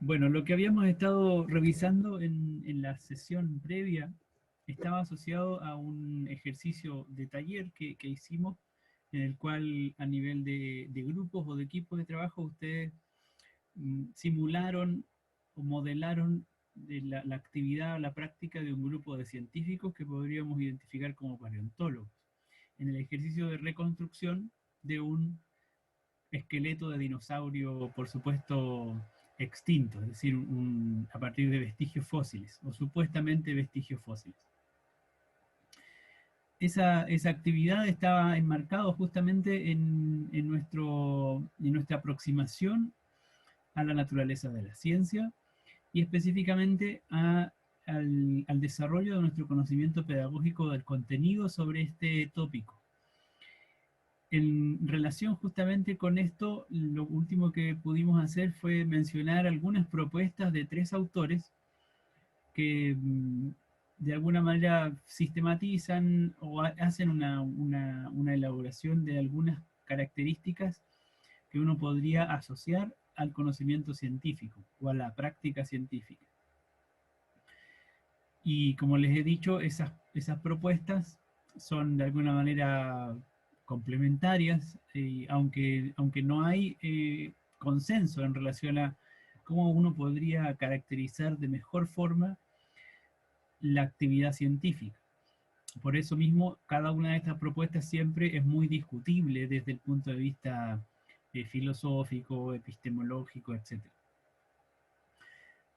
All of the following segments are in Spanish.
Bueno, lo que habíamos estado revisando en la sesión previa estaba asociado a un ejercicio de taller que hicimos, en el cual a nivel de grupos o de equipos de trabajo ustedes simularon o modelaron la actividad, la práctica de un grupo de científicos que podríamos identificar como paleontólogos, en el ejercicio de reconstrucción de un esqueleto de dinosaurio, por supuesto, extinto, es decir, a partir de vestigios fósiles, o supuestamente vestigios fósiles. Esa actividad estaba enmarcada justamente en nuestra aproximación a la naturaleza de la ciencia y específicamente al desarrollo de nuestro conocimiento pedagógico del contenido sobre este tópico. En relación justamente con esto, lo último que pudimos hacer fue mencionar algunas propuestas de tres autores que de alguna manera sistematizan o hacen una elaboración de algunas características que uno podría asociar al conocimiento científico o a la práctica científica. Y como les he dicho, esas propuestas son de alguna manera complementarias, aunque no hay consenso en relación a cómo uno podría caracterizar de mejor forma la actividad científica. Por eso mismo, cada una de estas propuestas siempre es muy discutible desde el punto de vista filosófico, epistemológico, etc.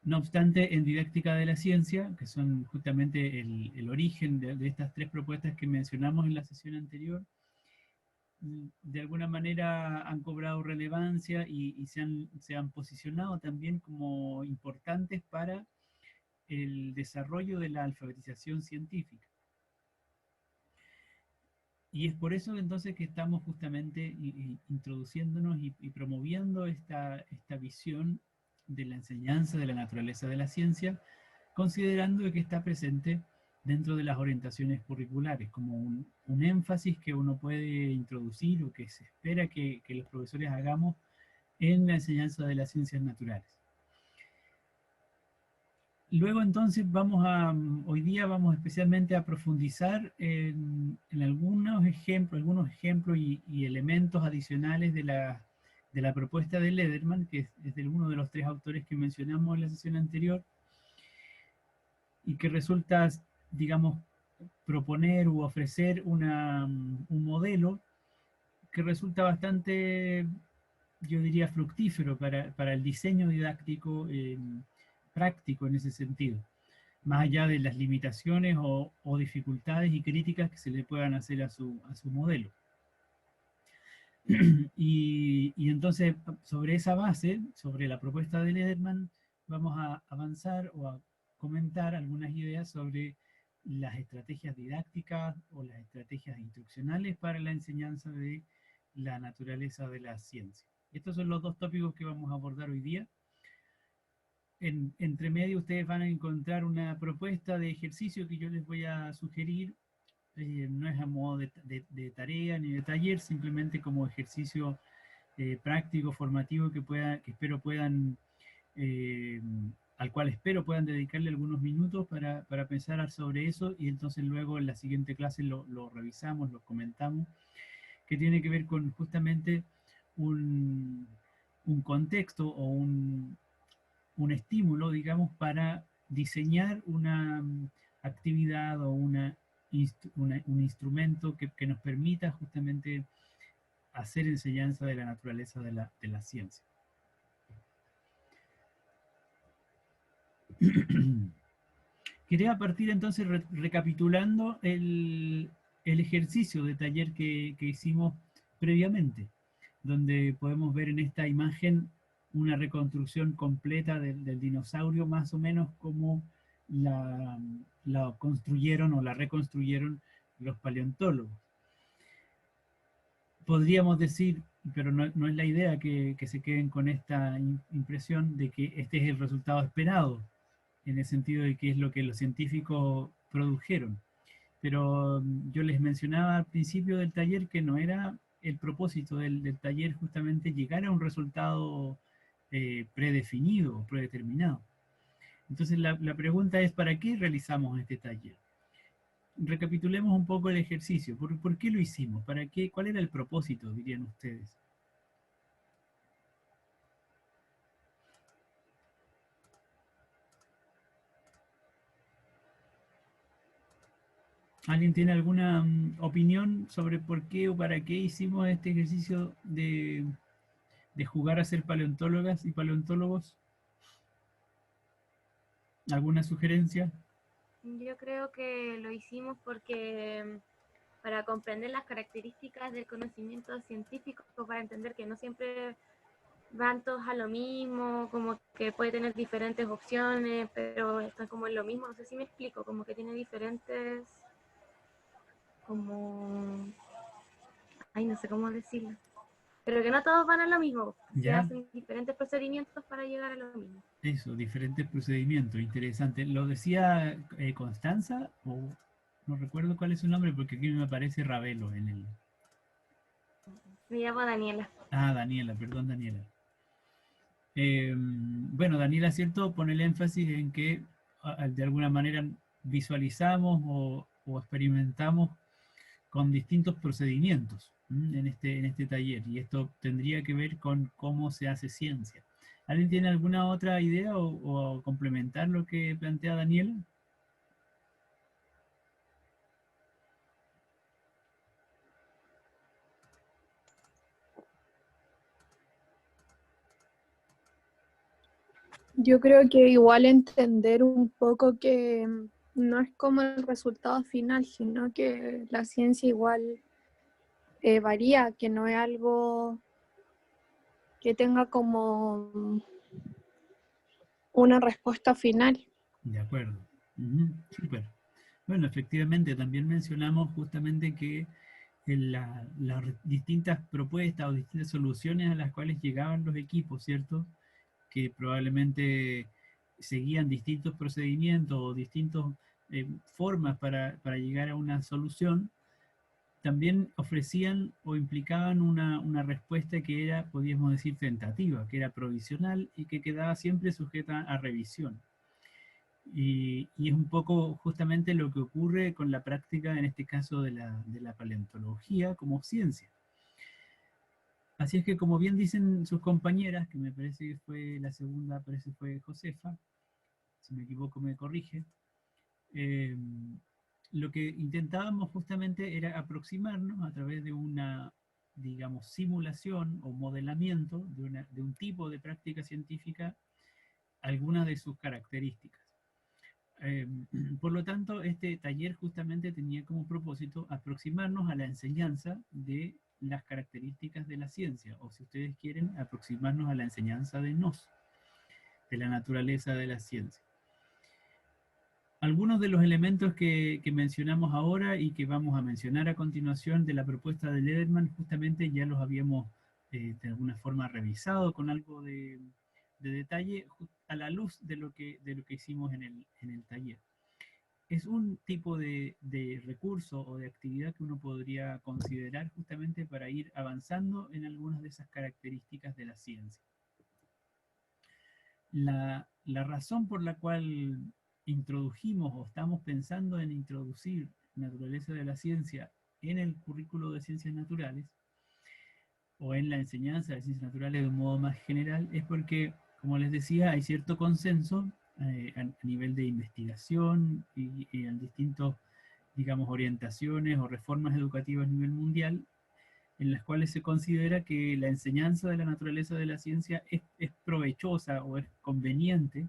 No obstante, en didáctica de la ciencia, que son justamente el origen de estas tres propuestas que mencionamos en la sesión anterior, de alguna manera han cobrado relevancia y se han posicionado también como importantes para el desarrollo de la alfabetización científica. Y es por eso entonces que estamos justamente introduciéndonos y promoviendo esta visión de la enseñanza de la naturaleza de la ciencia, considerando que está presente dentro de las orientaciones curriculares, como un énfasis que uno puede introducir o que se espera que los profesores hagamos en la enseñanza de las ciencias naturales. Luego entonces hoy día vamos especialmente a profundizar en algunos ejemplos y elementos adicionales de la propuesta de Lederman, que es de uno de los tres autores que mencionamos en la sesión anterior, y que resulta, digamos, proponer u ofrecer un modelo que resulta bastante, yo diría, fructífero para el diseño didáctico práctico en ese sentido, más allá de las limitaciones o dificultades y críticas que se le puedan hacer a su modelo. Y entonces, sobre esa base, sobre la propuesta de Lederman, vamos a avanzar o a comentar algunas ideas sobre las estrategias didácticas o las estrategias instruccionales para la enseñanza de la naturaleza de la ciencia. Estos son los dos tópicos que vamos a abordar hoy día. Entre medio ustedes van a encontrar una propuesta de ejercicio que yo les voy a sugerir. No es a modo de tarea ni de taller, simplemente como ejercicio práctico, formativo que espero puedan, al cual espero puedan dedicarle algunos minutos para pensar sobre eso, y entonces luego en la siguiente clase lo revisamos, lo comentamos, que tiene que ver con justamente un contexto o un estímulo, digamos, para diseñar una actividad o un instrumento que nos permita justamente hacer enseñanza de la naturaleza de la ciencia. Quería partir entonces recapitulando el ejercicio de taller que hicimos previamente, donde podemos ver en esta imagen una reconstrucción completa del dinosaurio, más o menos como la construyeron o la reconstruyeron los paleontólogos. Podríamos decir, pero no es la idea que se queden con esta impresión de que este es el resultado esperado, en el sentido de que es lo que los científicos produjeron. Pero yo les mencionaba al principio del taller que no era el propósito del taller justamente llegar a un resultado predefinido o predeterminado. Entonces la pregunta es, ¿para qué realizamos este taller? Recapitulemos un poco el ejercicio. ¿Por qué lo hicimos? ¿Para qué? ¿Cuál era el propósito, dirían ustedes? ¿Alguien tiene alguna opinión sobre por qué o para qué hicimos este ejercicio de jugar a ser paleontólogas y paleontólogos? ¿Alguna sugerencia? Yo creo que lo hicimos porque para comprender las características del conocimiento científico, para entender que no siempre van todos a lo mismo, como que puede tener diferentes opciones, pero están como en lo mismo, no sé si me explico, como que tiene diferentes, como, ay, no sé cómo decirlo, pero que no todos van a lo mismo, se ¿Ya? hacen diferentes procedimientos para llegar a lo mismo. Eso, diferentes procedimientos, interesante. ¿Lo decía Constanza? O no recuerdo cuál es su nombre porque aquí me aparece Ravelo en el... Me llamo Daniela. Ah, Daniela, perdón Daniela. Bueno, Daniela, ¿cierto? Pone el énfasis en que de alguna manera visualizamos o experimentamos con distintos procedimientos en este taller, y esto tendría que ver con cómo se hace ciencia. ¿Alguien tiene alguna otra idea o complementar lo que plantea Daniela? Yo creo que igual entender un poco que no es como el resultado final, sino que la ciencia igual varía, que no es algo que tenga como una respuesta final. De acuerdo. Súper. Bueno, efectivamente, también mencionamos justamente que en las distintas propuestas o distintas soluciones a las cuales llegaban los equipos, ¿cierto? Que probablemente seguían distintos procedimientos o distintas formas para llegar a una solución, también ofrecían o implicaban una respuesta que era, podríamos decir, tentativa, que era provisional y que quedaba siempre sujeta a revisión. Y es un poco justamente lo que ocurre con la práctica, en este caso de la paleontología como ciencia. Así es que, como bien dicen sus compañeras, que me parece que fue la segunda, parece que fue Josefa, si me equivoco me corrige, eh, lo que intentábamos justamente era aproximarnos a través de una, digamos, simulación o modelamiento de un tipo de práctica científica, algunas de sus características. Eh, por lo tanto, este taller justamente tenía como propósito aproximarnos a la enseñanza de las características de la ciencia, o si ustedes quieren, aproximarnos a la enseñanza de nos, de la naturaleza de la ciencia. Algunos de los elementos que mencionamos ahora y que vamos a mencionar a continuación de la propuesta de Lederman, justamente ya los habíamos de alguna forma revisado con algo de detalle a la luz de lo que hicimos en el taller. Es un tipo de recurso o de actividad que uno podría considerar justamente para ir avanzando en algunas de esas características de la ciencia. La razón por la cual introdujimos o estamos pensando en introducir naturaleza de la ciencia en el currículo de ciencias naturales o en la enseñanza de ciencias naturales de un modo más general es porque, como les decía, hay cierto consenso a nivel de investigación y en distintos, digamos, orientaciones o reformas educativas a nivel mundial, en las cuales se considera que la enseñanza de la naturaleza de la ciencia es provechosa o es conveniente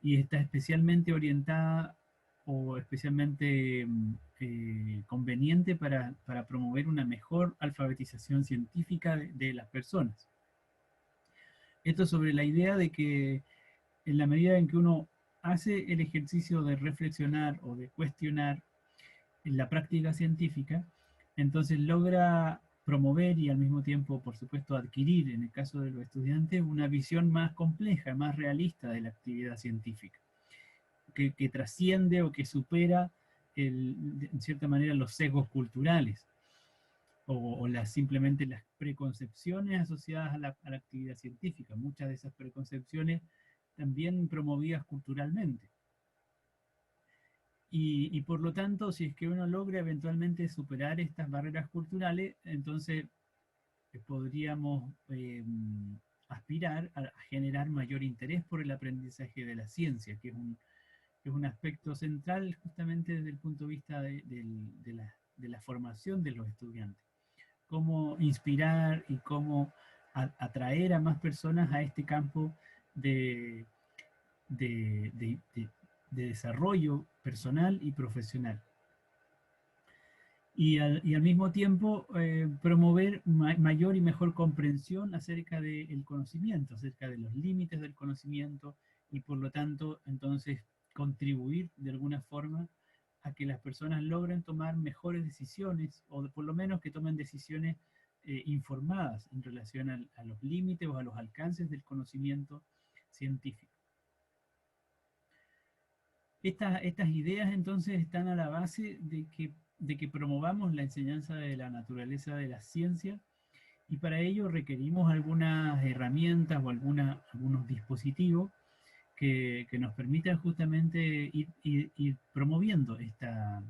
y está especialmente orientada o especialmente conveniente para promover una mejor alfabetización científica de las personas. Esto sobre la idea de que en la medida en que uno hace el ejercicio de reflexionar o de cuestionar en la práctica científica, entonces logra promover y al mismo tiempo, por supuesto, adquirir, en el caso de los estudiantes, una visión más compleja, más realista de la actividad científica, que trasciende o que supera, en cierta manera, los sesgos culturales. simplemente las preconcepciones asociadas a la actividad científica. Muchas de esas preconcepciones también promovidas culturalmente. Y por lo tanto, si es que uno logra eventualmente superar estas barreras culturales, entonces podríamos aspirar a generar mayor interés por el aprendizaje de la ciencia, que es un aspecto central justamente desde el punto de vista de la formación de los estudiantes. Cómo inspirar y cómo atraer a más personas a este campo de desarrollo personal y profesional. Y al mismo tiempo promover mayor y mejor comprensión acerca del conocimiento, acerca de los límites del conocimiento, y por lo tanto entonces contribuir de alguna forma a que las personas logren tomar mejores decisiones, o por lo menos que tomen decisiones informadas en relación a los límites o a los alcances del conocimiento científico. Estas ideas entonces están a la base de que promovamos la enseñanza de la naturaleza de la ciencia, y para ello requerimos algunas herramientas o algunos dispositivos que nos permitan justamente ir promoviendo esta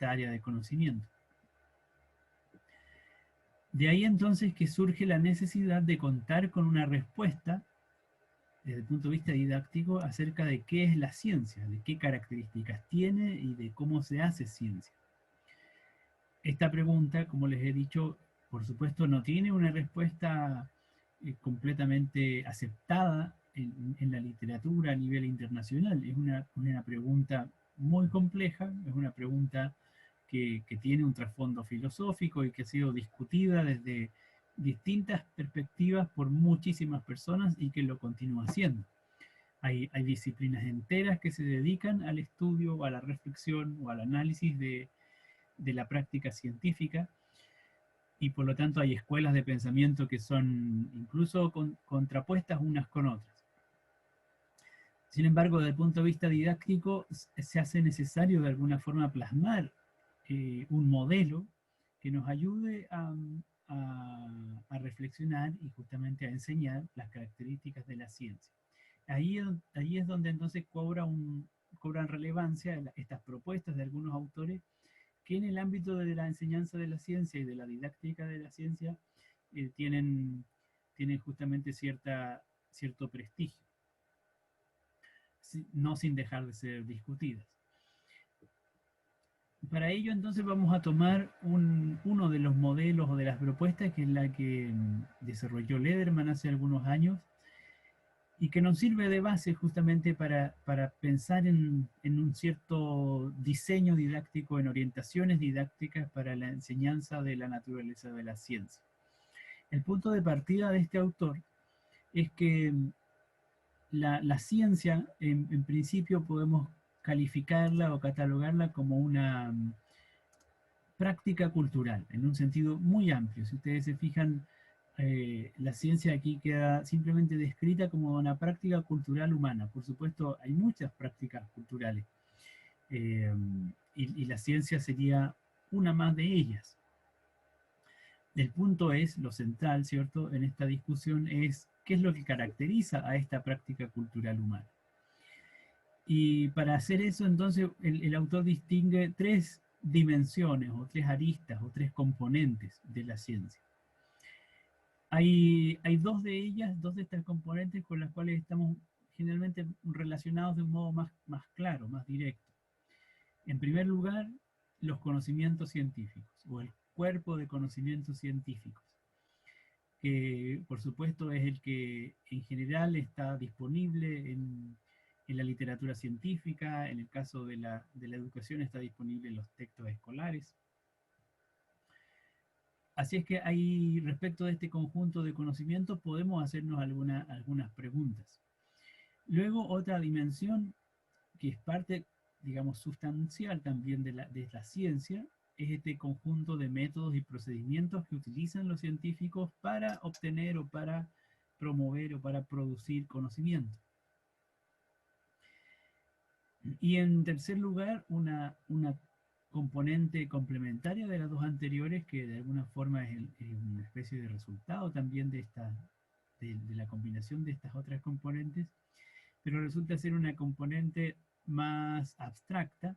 área de conocimiento. De ahí entonces que surge la necesidad de contar con una respuesta desde el punto de vista didáctico acerca de qué es la ciencia, de qué características tiene y de cómo se hace ciencia. Esta pregunta, como les he dicho, por supuesto no tiene una respuesta completamente aceptada en la literatura a nivel internacional. Es una pregunta muy compleja, es una pregunta que tiene un trasfondo filosófico y que ha sido discutida desde distintas perspectivas por muchísimas personas y que lo continúa haciendo. Hay disciplinas enteras que se dedican al estudio, o a la reflexión o al análisis de la práctica científica, y por lo tanto hay escuelas de pensamiento que son incluso contrapuestas unas con otras. Sin embargo, desde el punto de vista didáctico, se hace necesario de alguna forma plasmar un modelo que nos ayude a reflexionar y justamente a enseñar las características de la ciencia. Ahí es donde entonces cobran relevancia estas propuestas de algunos autores que en el ámbito de la enseñanza de la ciencia y de la didáctica de la ciencia tienen justamente cierto prestigio, no sin dejar de ser discutidas. Para ello entonces vamos a tomar uno de los modelos o de las propuestas, que es la que desarrolló Lederman hace algunos años, y que nos sirve de base justamente para pensar en un cierto diseño didáctico, en orientaciones didácticas para la enseñanza de la naturaleza de la ciencia. El punto de partida de este autor es que la ciencia, en principio podemos calificarla o catalogarla como una práctica cultural, en un sentido muy amplio. Si ustedes se fijan, la ciencia aquí queda simplemente descrita como una práctica cultural humana. Por supuesto, hay muchas prácticas culturales, y la ciencia sería una más de ellas. El punto es, lo central, ¿cierto?, en esta discusión es qué es lo que caracteriza a esta práctica cultural humana. Y para hacer eso, entonces, el autor distingue tres dimensiones, o tres aristas, o tres componentes de la ciencia. Hay dos de ellas, dos de estas componentes con las cuales estamos generalmente relacionados de un modo más claro, más directo. En primer lugar, los conocimientos científicos, o el cuerpo de conocimientos científicos, que por supuesto es el que en general está disponible en la literatura científica. En el caso de la educación está disponible en los textos escolares. Así es que ahí, respecto de este conjunto de conocimientos, podemos hacernos algunas preguntas. Luego, otra dimensión que es parte, digamos, sustancial también de la ciencia, es este conjunto de métodos y procedimientos que utilizan los científicos para obtener o para promover o para producir conocimiento. Y en tercer lugar, una componente complementaria de las dos anteriores, que de alguna forma es una especie de resultado también de la combinación de estas otras componentes, pero resulta ser una componente más abstracta,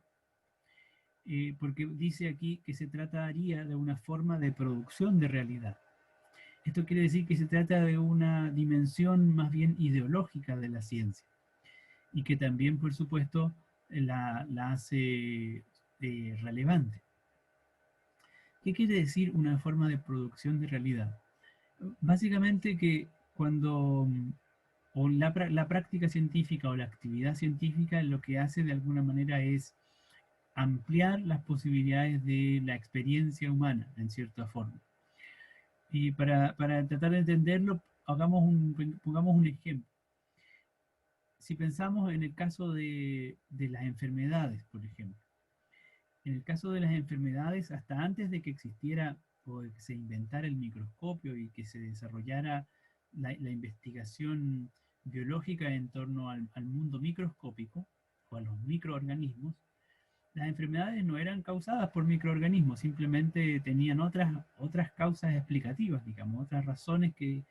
porque dice aquí que se trataría de una forma de producción de realidad. Esto quiere decir que se trata de una dimensión más bien ideológica de la ciencia, y que también, por supuesto, la hace relevante. ¿Qué quiere decir una forma de producción de realidad? Básicamente que cuando o la práctica científica o la actividad científica lo que hace de alguna manera es ampliar las posibilidades de la experiencia humana, en cierta forma. Y para tratar de entenderlo, pongamos un ejemplo. Si pensamos en el caso de las enfermedades, por ejemplo. En el caso de las enfermedades, hasta antes de que existiera o de que se inventara el microscopio y que se desarrollara la investigación biológica en torno al mundo microscópico o a los microorganismos, las enfermedades no eran causadas por microorganismos, simplemente tenían otras causas explicativas, digamos, otras razones que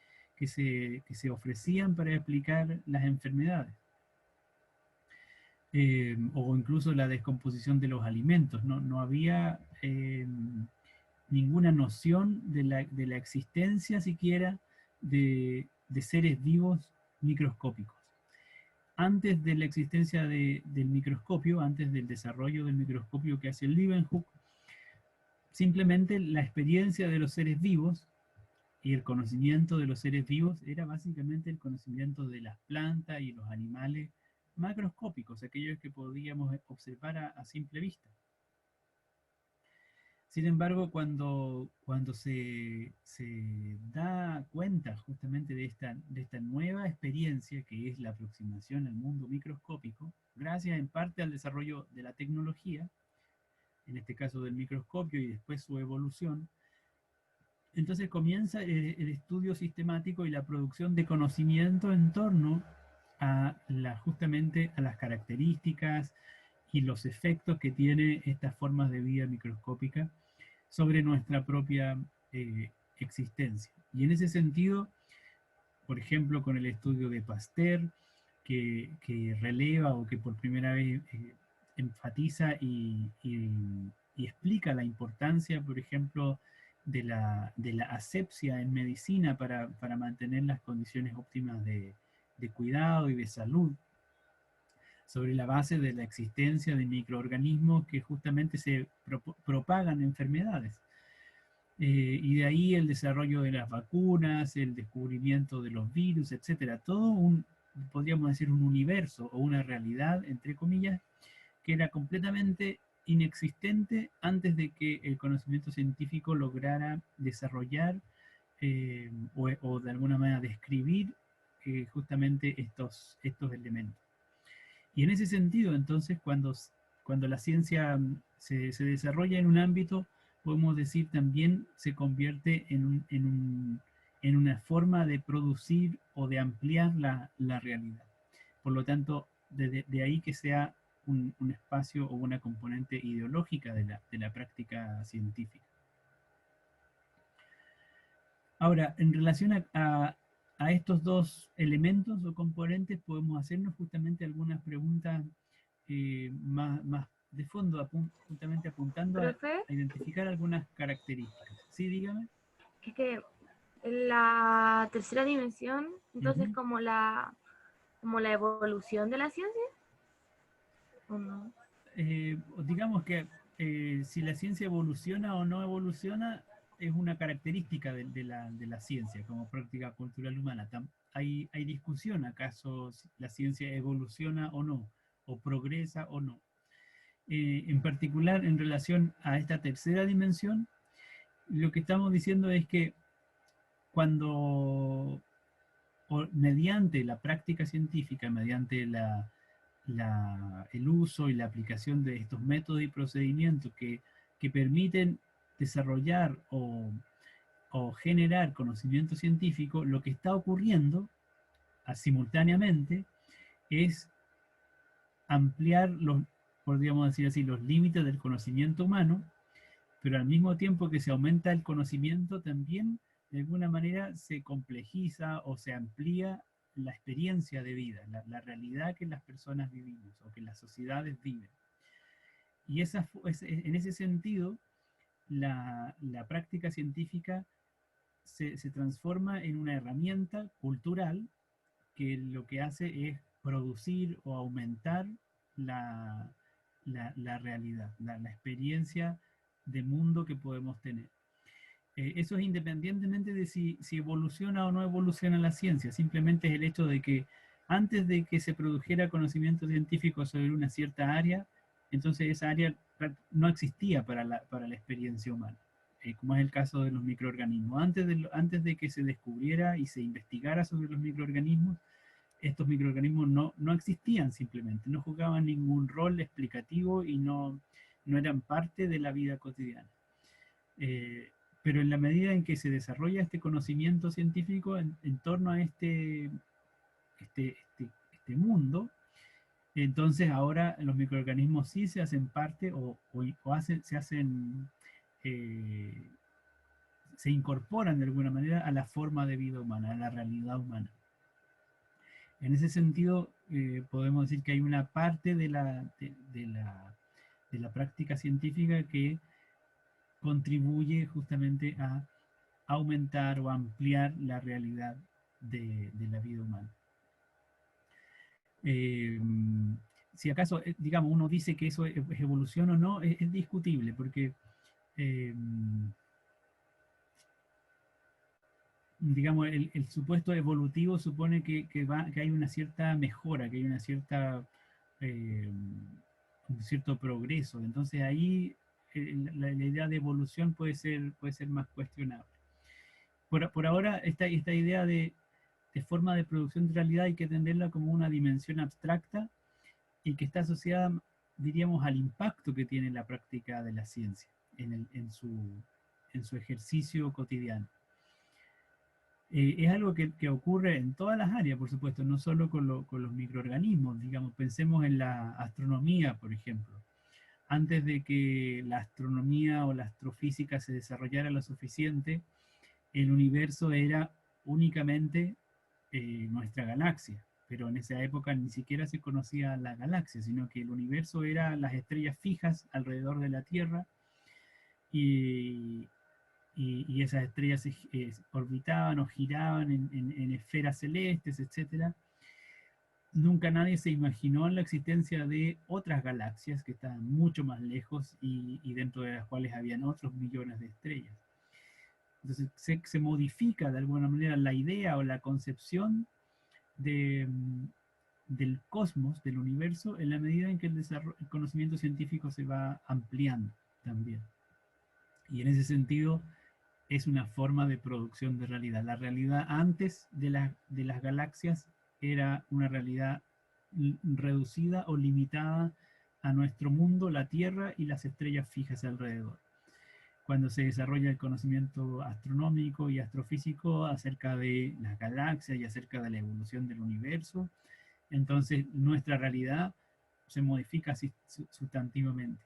se ofrecían para explicar las enfermedades. O incluso la descomposición de los alimentos. No había ninguna noción de la existencia siquiera de seres vivos microscópicos. Antes de la existencia del microscopio, antes del desarrollo del microscopio que hace Leeuwenhoek, simplemente la experiencia de los seres vivos y el conocimiento de los seres vivos era básicamente el conocimiento de las plantas y los animales macroscópicos, aquellos que podíamos observar a simple vista. Sin embargo, cuando se da cuenta justamente de esta nueva experiencia que es la aproximación al mundo microscópico, gracias en parte al desarrollo de la tecnología, en este caso del microscopio y después su evolución, entonces comienza el estudio sistemático y la producción de conocimiento en torno a justamente a las características y los efectos que tiene estas formas de vida microscópica sobre nuestra propia existencia. Y en ese sentido, por ejemplo, con el estudio de Pasteur, que releva o que por primera vez enfatiza y explica la importancia, por ejemplo, de la asepsia en medicina para mantener las condiciones óptimas de cuidado y de salud, sobre la base de la existencia de microorganismos que justamente se propagan enfermedades. Y de ahí el desarrollo de las vacunas, el descubrimiento de los virus, etcétera. Todo podríamos decir, un universo o una realidad, entre comillas, que era completamente inexistente antes de que el conocimiento científico lograra desarrollar o de alguna manera describir justamente estos elementos. Y en ese sentido, entonces, cuando la ciencia se desarrolla en un ámbito, podemos decir también se convierte en una forma de producir o de ampliar la realidad. Por lo tanto, de ahí que sea un espacio o una componente ideológica de la práctica científica. Ahora, en relación a estos dos elementos o componentes, podemos hacernos justamente algunas preguntas más de fondo, justamente apuntando a identificar algunas características. ¿Sí, dígame? Es que la tercera dimensión, entonces, como la evolución de la ciencia, ¿o no? Digamos que si la ciencia evoluciona o no evoluciona es una característica de la ciencia como práctica cultural humana. Hay discusión, ¿acaso la ciencia evoluciona o no? ¿O progresa o no? En particular, en relación a esta tercera dimensión, lo que estamos diciendo es que cuando, mediante la práctica científica, mediante el uso y la aplicación de estos métodos y procedimientos que permiten desarrollar o generar conocimiento científico, lo que está ocurriendo simultáneamente es ampliar podríamos decir así, los límites del conocimiento humano, pero al mismo tiempo que se aumenta el conocimiento, también de alguna manera se complejiza o se amplía la experiencia de vida, la realidad que las personas vivimos o que las sociedades viven. Y en ese sentido, la práctica científica se transforma en una herramienta cultural que lo que hace es producir o aumentar la realidad, la experiencia de mundo que podemos tener. Eso es independientemente de si evoluciona o no evoluciona la ciencia, simplemente es el hecho de que antes de que se produjera conocimiento científico sobre una cierta área, entonces esa área no existía para la experiencia humana, como es el caso de los microorganismos. Antes de que se descubriera y se investigara sobre los microorganismos, estos microorganismos no existían simplemente, no jugaban ningún rol explicativo y no eran parte de la vida cotidiana. Pero en la medida en que se desarrolla este conocimiento científico en torno a este mundo, entonces ahora los microorganismos sí se hacen parte se incorporan de alguna manera a la forma de vida humana, a la realidad humana. En ese sentido, podemos decir que hay una parte de la práctica científica que contribuye justamente a aumentar o ampliar la realidad de la vida humana. Si acaso, digamos, uno dice que eso es evolución o no, es discutible, porque digamos, el supuesto evolutivo supone que hay una cierta mejora, que hay una un cierto progreso. Entonces ahí la idea de evolución puede ser más cuestionable. Por ahora, esta idea de forma de producción de realidad hay que entenderla como una dimensión abstracta y que está asociada, diríamos, al impacto que tiene la práctica de la ciencia en su ejercicio cotidiano. Es algo que ocurre en todas las áreas, por supuesto, no solo con los microorganismos. Digamos, pensemos en la astronomía, por ejemplo. Antes de que la astronomía o la astrofísica se desarrollara lo suficiente, el universo era únicamente nuestra galaxia, pero en esa época ni siquiera se conocía la galaxia, sino que el universo era las estrellas fijas alrededor de la Tierra, y esas estrellas orbitaban o giraban en esferas celestes, etc. Nunca nadie se imaginó la existencia de otras galaxias que estaban mucho más lejos y dentro de las cuales habían otros millones de estrellas. Entonces se modifica de alguna manera la idea o la concepción del cosmos, del universo, en la medida en que el conocimiento científico se va ampliando también. Y en ese sentido es una forma de producción de realidad. La realidad antes de las galaxias era una realidad reducida o limitada a nuestro mundo, la Tierra y las estrellas fijas alrededor. Cuando se desarrolla el conocimiento astronómico y astrofísico acerca de las galaxias y acerca de la evolución del universo, entonces nuestra realidad se modifica sustantivamente,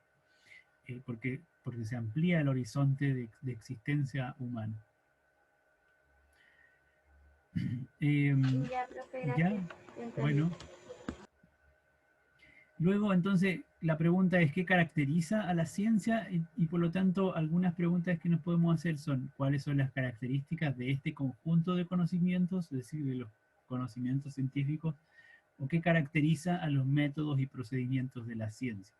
porque se amplía el horizonte de existencia humana. Ya, profe, gracias. Bueno. Luego, entonces, la pregunta es, ¿qué caracteriza a la ciencia? Y por lo tanto, algunas preguntas que nos podemos hacer son, ¿cuáles son las características de este conjunto de conocimientos, es decir, de los conocimientos científicos, o qué caracteriza a los métodos y procedimientos de la ciencia?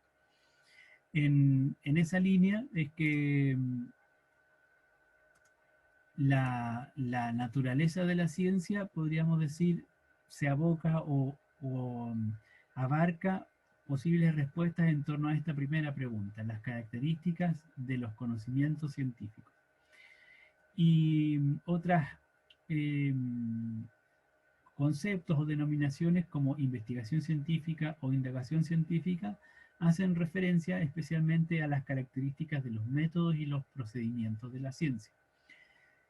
En esa línea es que la naturaleza de la ciencia, podríamos decir, se aboca o abarca posibles respuestas en torno a esta primera pregunta, las características de los conocimientos científicos. Y otras conceptos o denominaciones como investigación científica o indagación científica hacen referencia especialmente a las características de los métodos y los procedimientos de la ciencia.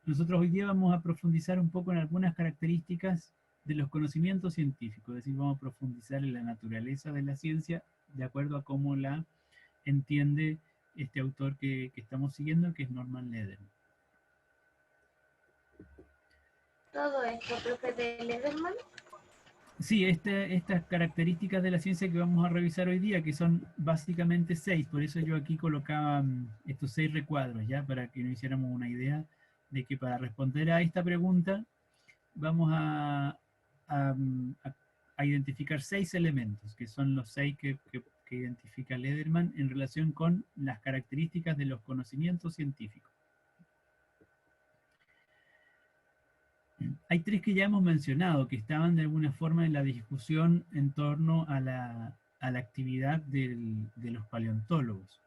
Nosotros hoy día vamos a profundizar un poco en algunas características de los conocimientos científicos, es decir, vamos a profundizar en la naturaleza de la ciencia de acuerdo a cómo la entiende este autor que estamos siguiendo, que es Norman Lederman. Todo esto, profe, de Lederman. Sí, estas características de la ciencia que vamos a revisar hoy día, que son básicamente 6, por eso yo aquí colocaba estos 6 recuadros, ¿ya? Para que nos hiciéramos una idea de que para responder a esta pregunta vamos a identificar 6 elementos, que son los 6 que identifica Lederman en relación con las características de los conocimientos científicos. Hay 3 que ya hemos mencionado, que estaban de alguna forma en la discusión en torno a la actividad de los paleontólogos.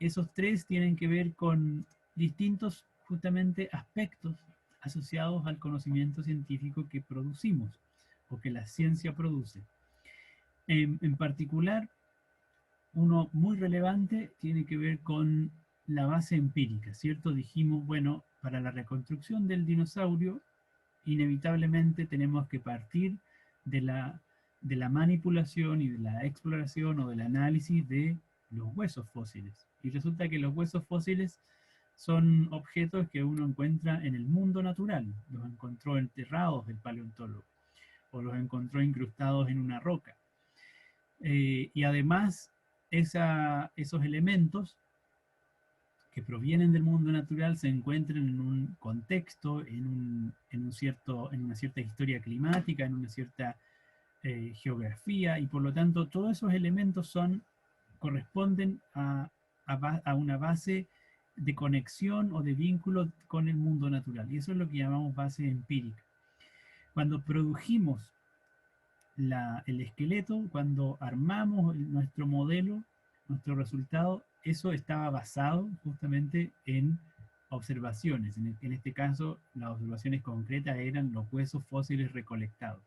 Esos 3 tienen que ver con distintos, justamente, aspectos asociados al conocimiento científico que producimos, o que la ciencia produce. En particular, uno muy relevante tiene que ver con la base empírica, ¿cierto? Dijimos, bueno, para la reconstrucción del dinosaurio, inevitablemente tenemos que partir de la manipulación y de la exploración o del análisis de los huesos fósiles. Y resulta que los huesos fósiles son objetos que uno encuentra en el mundo natural. Los encontró enterrados el paleontólogo, o los encontró incrustados en una roca. Y además, esos elementos que provienen del mundo natural se encuentran en un contexto, en una cierta historia climática, en una cierta geografía, y por lo tanto todos esos elementos corresponden a una base de conexión o de vínculo con el mundo natural, y eso es lo que llamamos base empírica. Cuando produjimos el esqueleto, cuando armamos nuestro modelo, nuestro resultado, eso estaba basado justamente en observaciones. En este caso, las observaciones concretas eran los huesos fósiles recolectados.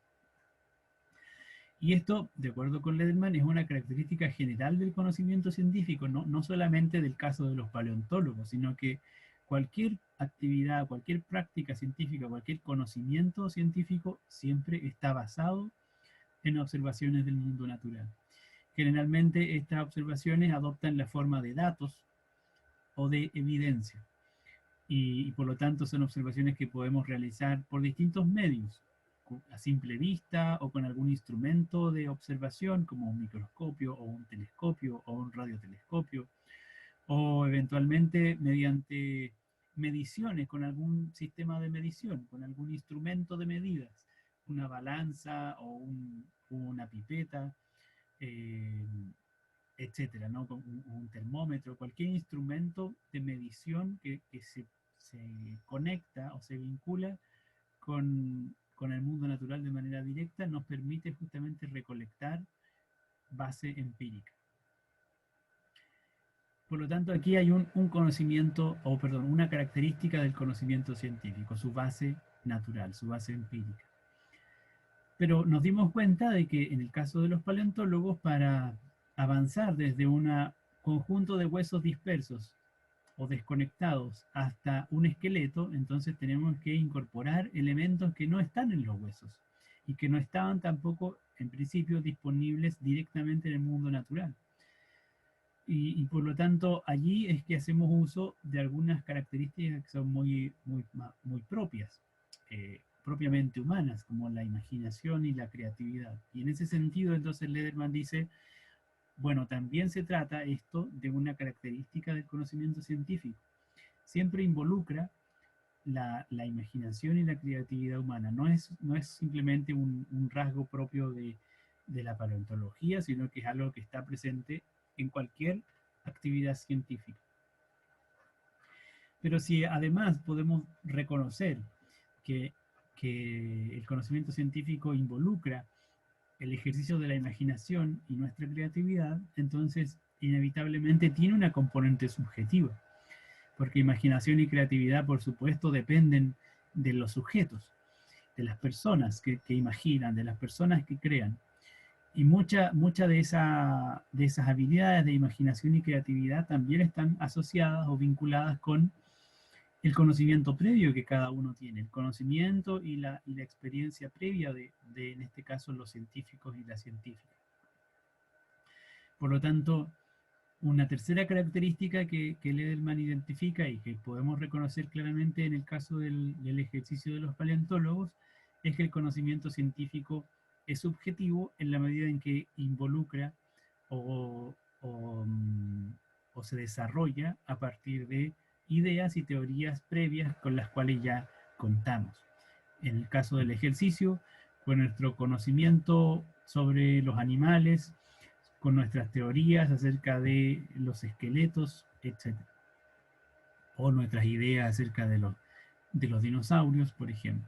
Y esto, de acuerdo con Lederman, es una característica general del conocimiento científico, no solamente del caso de los paleontólogos, sino que cualquier actividad, cualquier práctica científica, cualquier conocimiento científico siempre está basado en observaciones del mundo natural. Generalmente estas observaciones adoptan la forma de datos o de evidencia, y por lo tanto son observaciones que podemos realizar por distintos medios, a simple vista o con algún instrumento de observación como un microscopio o un telescopio o un radiotelescopio, o eventualmente mediante mediciones con algún sistema de medición, con algún instrumento de medidas, una balanza o una pipeta, etcétera, ¿no? Un termómetro, cualquier instrumento de medición que se conecta o se vincula con el mundo natural de manera directa, nos permite justamente recolectar base empírica. Por lo tanto, aquí hay un conocimiento, o perdón, una característica del conocimiento científico, su base natural, su base empírica. Pero nos dimos cuenta de que en el caso de los paleontólogos, para avanzar desde un conjunto de huesos dispersos o desconectados hasta un esqueleto, entonces tenemos que incorporar elementos que no están en los huesos y que no estaban tampoco en principio disponibles directamente en el mundo natural. Y por lo tanto allí es que hacemos uso de algunas características que son muy propias, propiamente humanas, como la imaginación y la creatividad. Y en ese sentido entonces Lederman dice, bueno, también se trata esto de una característica del conocimiento científico. Siempre involucra la imaginación y la creatividad humana. No es simplemente un rasgo propio de la paleontología, sino que es algo que está presente en cualquier actividad científica. Pero si además podemos reconocer que el conocimiento científico involucra el ejercicio de la imaginación y nuestra creatividad, entonces inevitablemente tiene una componente subjetiva, porque imaginación y creatividad, por supuesto, dependen de los sujetos, de las personas que imaginan, de las personas que crean. Y mucha de esas habilidades de imaginación y creatividad también están asociadas o vinculadas con el conocimiento previo que cada uno tiene, el conocimiento y la experiencia previa de, en este caso, los científicos y las científicas. Por lo tanto, una tercera característica que Lederman identifica y que podemos reconocer claramente en el caso del ejercicio de los paleontólogos es que el conocimiento científico es subjetivo en la medida en que involucra o, o se desarrolla a partir de ideas y teorías previas con las cuales ya contamos. En el caso del ejercicio, con nuestro conocimiento sobre los animales, con nuestras teorías acerca de los esqueletos, etc. O nuestras ideas acerca de los dinosaurios, por ejemplo.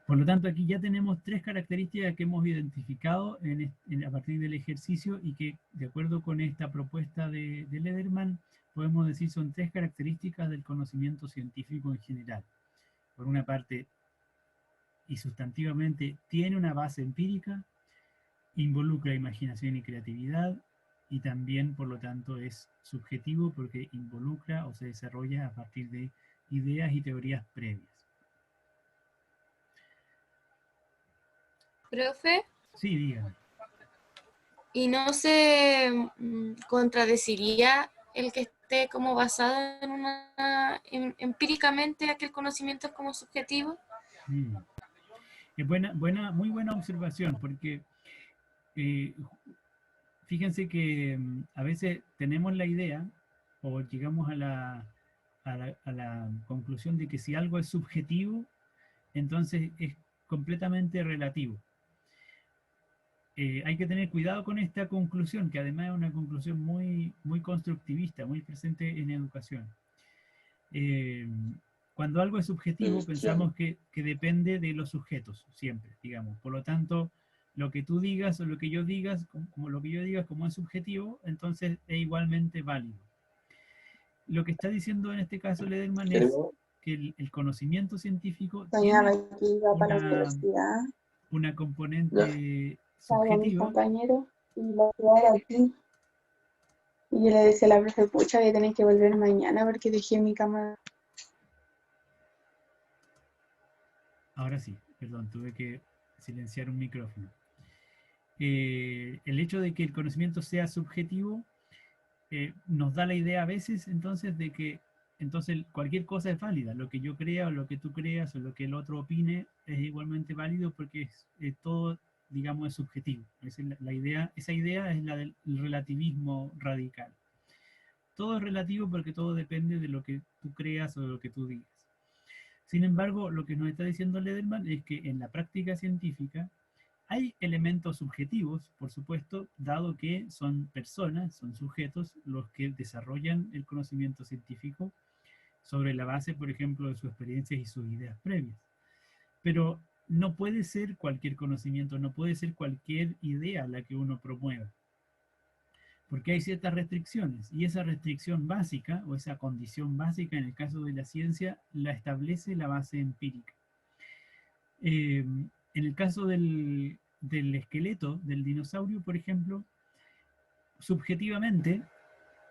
Por lo tanto, aquí ya tenemos tres características que hemos identificado a partir del ejercicio y que, de acuerdo con esta propuesta de Lederman, podemos decir son tres características del conocimiento científico en general. Por una parte, y sustantivamente, tiene una base empírica, involucra imaginación y creatividad, y también, por lo tanto, es subjetivo porque involucra o se desarrolla a partir de ideas y teorías previas. Profe, Sí, dígame. ¿y no se contradeciría el que esté como basado en empíricamente a que el conocimiento es como subjetivo? Es muy buena observación, porque fíjense que a veces tenemos la idea o llegamos a la conclusión de que si algo es subjetivo, entonces es completamente relativo. Hay que tener cuidado con esta conclusión, que además es una conclusión muy constructivista, muy presente en educación. Cuando algo es subjetivo, pensamos que depende de los sujetos, siempre, digamos. Por lo tanto, lo que tú digas o lo que yo digas, como lo que yo diga como es subjetivo, entonces es igualmente válido. Lo que está diciendo en este caso Lederman es que el conocimiento científico Soñaba tiene que iba para la universidad. una componente Estaba con mis subjetiva. compañeros y la ciudad era aquí. Y yo le decía a la profe, pucha, voy a tener que volver mañana porque dejé mi cama. Ahora sí, perdón, tuve que silenciar un micrófono. El hecho de que el conocimiento sea subjetivo nos da la idea a veces entonces de que entonces cualquier cosa es válida, lo que yo crea o lo que tú creas o lo que el otro opine es igualmente válido porque todo, digamos, es subjetivo. Esa idea es la del relativismo radical. Todo es relativo porque todo depende de lo que tú creas o de lo que tú digas. Sin embargo, lo que nos está diciendo Lederman es que en la práctica científica hay elementos subjetivos, por supuesto, dado que son personas, son sujetos los que desarrollan el conocimiento científico sobre la base, por ejemplo, de sus experiencias y sus ideas previas. Pero no puede ser cualquier conocimiento, no puede ser cualquier idea la que uno promueva, porque hay ciertas restricciones, y esa restricción básica, o esa condición básica en el caso de la ciencia, la establece la base empírica. En el caso del esqueleto del dinosaurio, por ejemplo, subjetivamente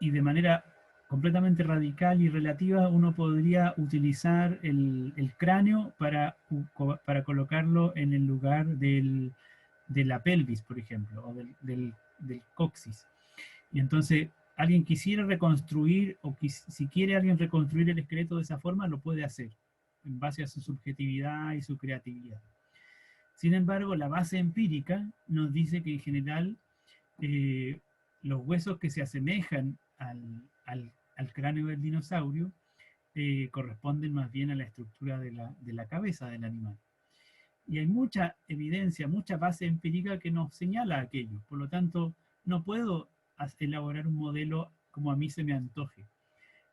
y de manera completamente radical y relativa, uno podría utilizar el cráneo para colocarlo en el lugar de la pelvis, por ejemplo, o del coxis. Y entonces alguien quisiera reconstruir, o si quiere alguien reconstruir el esqueleto de esa forma, lo puede hacer, en base a su subjetividad y su creatividad. Sin embargo, la base empírica nos dice que en general los huesos que se asemejan al cráneo del dinosaurio corresponden más bien a la estructura de la cabeza del animal. Y hay mucha evidencia, mucha base empírica que nos señala aquello. Por lo tanto, no puedo elaborar un modelo como a mí se me antoje.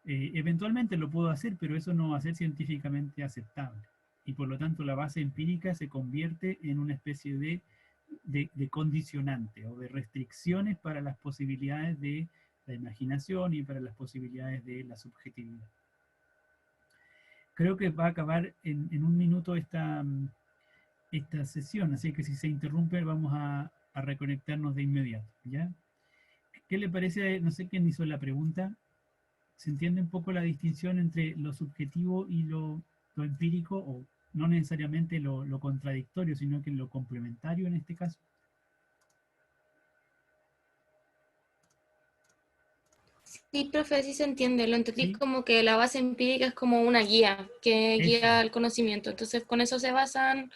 Eventualmente lo puedo hacer, pero eso no va a ser científicamente aceptable. Y por lo tanto la base empírica se convierte en una especie de condicionante o de restricciones para las posibilidades de la imaginación y para las posibilidades de la subjetividad. Creo que va a acabar en un minuto esta sesión, así que si se interrumpe vamos a reconectarnos de inmediato, ¿ya? ¿Qué le parece? No sé quién hizo la pregunta. ¿Se entiende un poco la distinción entre lo subjetivo y lo empírico, o no necesariamente lo contradictorio, sino que lo complementario en este caso? Sí, profe, sí se entiende. Lo entendí ¿Sí? como que la base empírica es como una guía que Eso, guía el conocimiento. Entonces, con eso se basan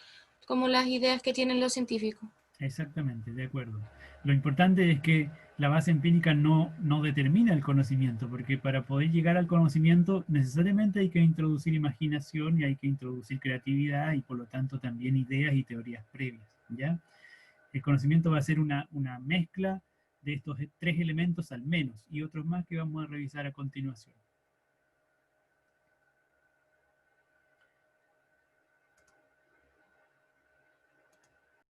como las ideas que tienen los científicos. exactamente, de acuerdo. Lo importante es que la base empírica no determina el conocimiento, porque para poder llegar al conocimiento necesariamente hay que introducir imaginación y hay que introducir creatividad y por lo tanto también ideas y teorías previas, ¿ya? El conocimiento va a ser una mezcla de estos tres elementos al menos y otros más que vamos a revisar a continuación.